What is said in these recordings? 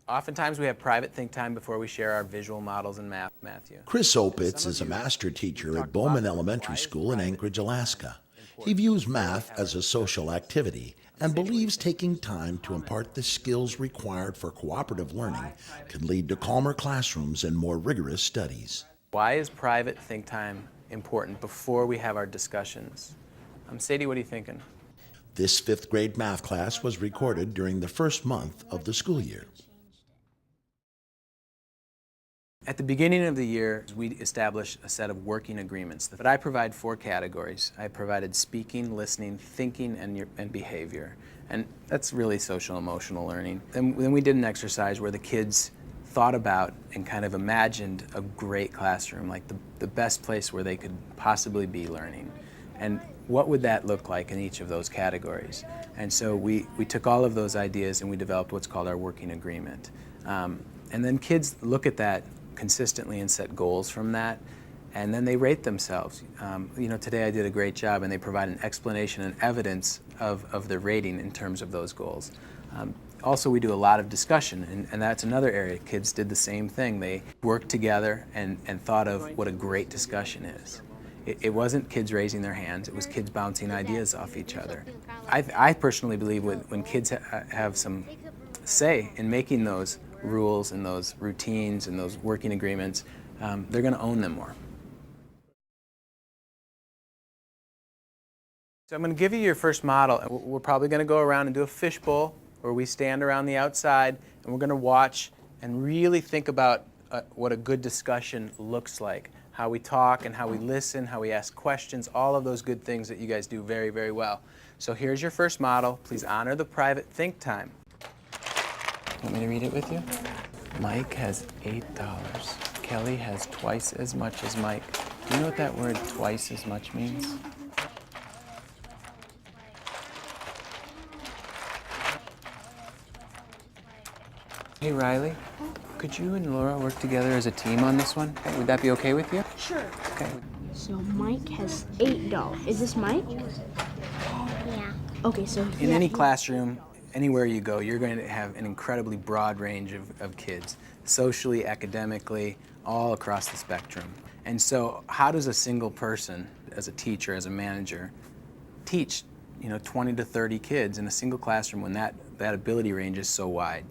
Oftentimes we have private think time before we share our visual models in math, Matthew. Chris Opitz is a master teacher at Bowman Elementary School in Anchorage, Alaska. He views math as a social activity and believes taking time to impart the skills required for cooperative learning can lead to calmer classrooms and more rigorous studies. Why is private think time important before we have our discussions? Sadie, what are you thinking? This fifth grade math class was recorded during the first month of the school year. At the beginning of the year, we established a set of working agreements. But I provide 4 categories. I provided speaking, listening, thinking, and behavior. And that's really social emotional learning. Then we did an exercise where the kids thought about and kind of imagined a great classroom, like the best place where they could possibly be learning. And what would that look like in each of those categories? And so we took all of those ideas and we developed what's called our working agreement. And then kids look at that consistently and set goals from that, and then they rate themselves. Today I did a great job, and they provide an explanation and evidence of their rating in terms of those goals. Also, we do a lot of discussion, and that's another area. Kids did the same thing. They worked together and thought of what a great discussion is. It wasn't kids raising their hands, it was kids bouncing ideas off each other. I personally believe when kids have some say in making those rules and those routines and those working agreements, they're going to own them more. So I'm going to give you your first model. We're probably going to go around and do a fishbowl where we stand around the outside and we're going to watch and really think about what a good discussion looks like. How we talk and how we listen, how we ask questions, all of those good things that you guys do very, very well. So here's your first model. Please honor the private think time. Want me to read it with you? Mike has $8. Kelly has twice as much as Mike. Do you know what that word twice as much means? Hey Riley, could you and Laura work together as a team on this one? Would that be okay with you? Sure. Okay. So Mike has $8. Is this Mike? Yeah. Okay, so In any classroom, anywhere you go, you're going to have an incredibly broad range of kids, socially, academically, all across the spectrum. And so how does a single person, as a teacher, as a manager, teach 20 to 30 kids in a single classroom when that ability range is so wide?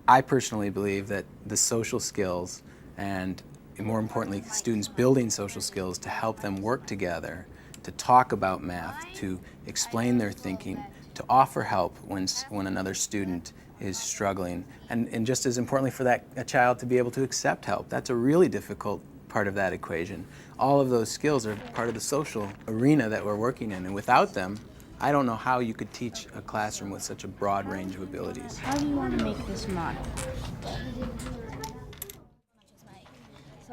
I personally believe that the social skills and, more importantly, students building social skills to help them work together, to talk about math, to explain their thinking, to offer help when another student is struggling, and just as importantly for a child to be able to accept help. That's a really difficult part of that equation. All of those skills are part of the social arena that we're working in, and without them, I don't know how you could teach a classroom with such a broad range of abilities. how do you want to make this model?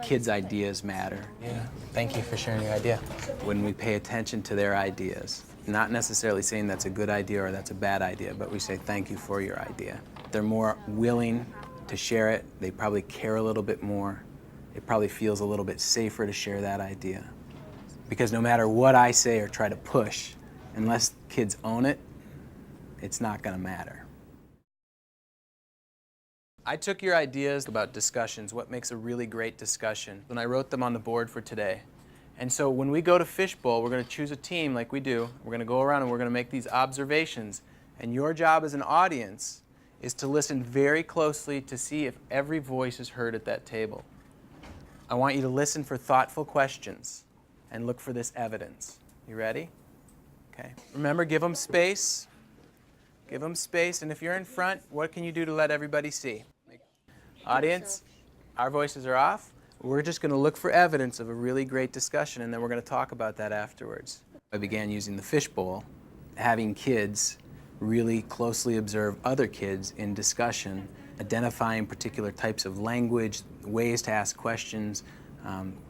Kids' ideas matter. Yeah, thank you for sharing your idea. When we pay attention to their ideas, not necessarily saying that's a good idea or that's a bad idea, but we say thank you for your idea. They're more willing to share it. They probably care a little bit more. It probably feels a little bit safer to share that idea. Because no matter what I say or try to push, unless kids own it, it's not going to matter. I took your ideas about discussions, what makes a really great discussion, and I wrote them on the board for today. And so when we go to Fishbowl, we're going to choose a team like we do. We're going to go around and we're going to make these observations. And your job as an audience is to listen very closely to see if every voice is heard at that table. I want you to listen for thoughtful questions and look for this evidence. You ready? Okay. Remember, give them space. Give them space. And if you're in front, what can you do to let everybody see? Audience, our voices are off. We're just going to look for evidence of a really great discussion, and then we're going to talk about that afterwards. I began using the fishbowl, having kids really closely observe other kids in discussion, identifying particular types of language, ways to ask questions,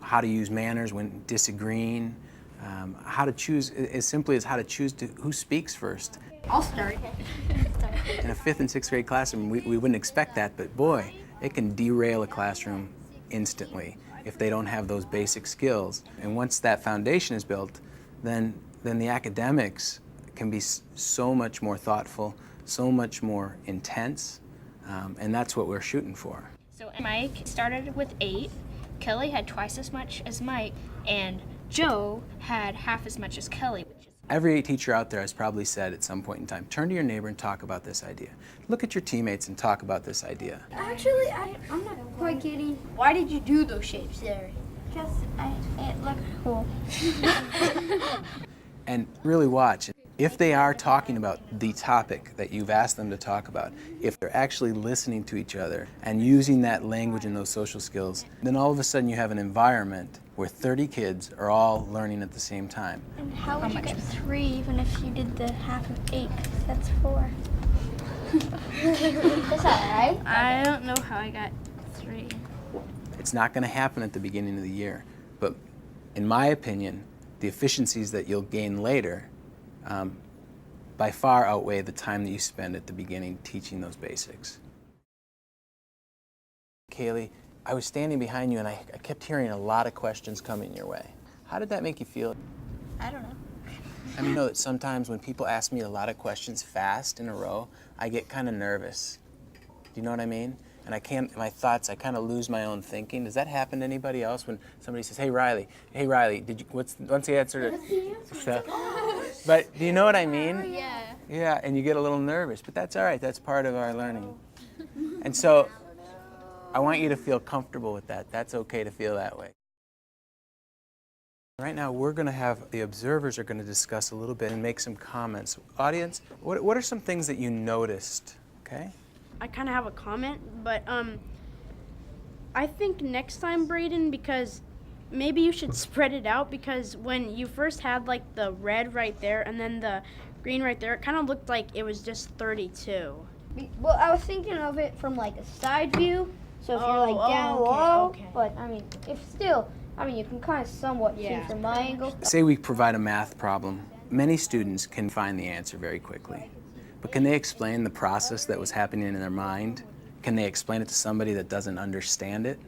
how to use manners when disagreeing, how to choose, as simply as how to choose who speaks first. I'll start. In a 5th and 6th grade classroom, we wouldn't expect that, but boy, it can derail a classroom instantly if they don't have those basic skills. And once that foundation is built, then the academics can be so much more thoughtful, so much more intense, And that's what we're shooting for. So Mike started with 8, Kelly had twice as much as Mike, and Joe had half as much as Kelly. Every teacher out there has probably said at some point in time, turn to your neighbor and talk about this idea. Look at your teammates and talk about this idea. Actually, I'm not quite getting. Why did you do those shapes there? Just it looked cool. And really watch. If they are talking about the topic that you've asked them to talk about, if they're actually listening to each other and using that language and those social skills, then all of a sudden you have an environment where 30 kids are all learning at the same time. And how would you get 3 even if you did the half of 8? That's 4. Is that right? I don't know how I got 3. It's not going to happen at the beginning of the year, but in my opinion, the efficiencies that you'll gain later by far outweigh the time that you spend at the beginning teaching those basics. Kaylee, I was standing behind you and I kept hearing a lot of questions coming your way. How did that make you feel? I don't know. I mean, you know that sometimes when people ask me a lot of questions fast in a row, I get kind of nervous. Do you know what I mean? And my thoughts, I kind of lose my own thinking. Does that happen to anybody else when somebody says, hey Riley, what's the answer to stuff? But do you know what I mean? Yeah. Yeah, and you get a little nervous, but that's all right. That's part of our learning. And so I want you to feel comfortable with that. That's okay to feel that way. Right now, we're going to have, the observers are going to discuss a little bit and make some comments. Audience, what are some things that you noticed, okay? I kind of have a comment, but I think next time, Braden, because maybe you should spread it out, because when you first had like the red right there and then the green right there, it kind of looked like it was just 32. Well, I was thinking of it from like a side view, so if you're like down low, but I mean, if still, I mean, you can kind of somewhat see from my angle. Say we provide a math problem. Many students can find the answer very quickly, but can they explain the process that was happening in their mind? Can they explain it to somebody that doesn't understand it?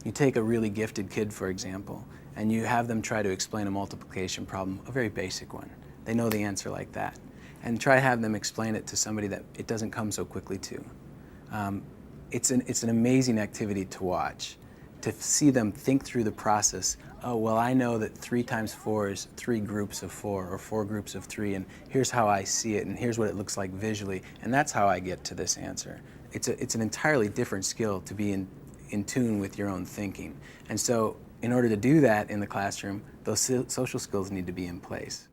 You take a really gifted kid, for example, and you have them try to explain a multiplication problem, a very basic one. They know the answer like that. And try to have them explain it to somebody that it doesn't come so quickly to. It's an amazing activity to watch, to see them think through the process. Oh, well, I know that 3 times 4 is 3 groups of 4 or 4 groups of 3, and here's how I see it, and here's what it looks like visually, and that's how I get to this answer. It's an entirely different skill to be in tune with your own thinking. And so in order to do that in the classroom, those social skills need to be in place.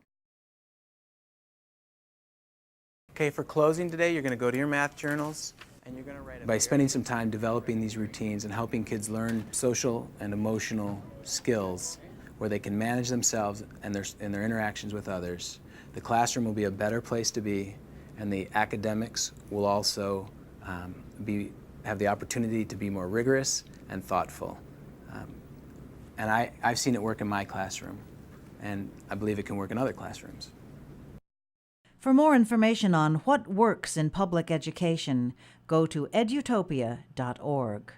Okay, for closing today, you're going to go to your math journals and you're going to write. By spending some time developing these routines and helping kids learn social and emotional skills where they can manage themselves and their interactions with others, the classroom will be a better place to be, and the academics will also have the opportunity to be more rigorous and thoughtful. And I've seen it work in my classroom, and I believe it can work in other classrooms. For more information on what works in public education, go to edutopia.org.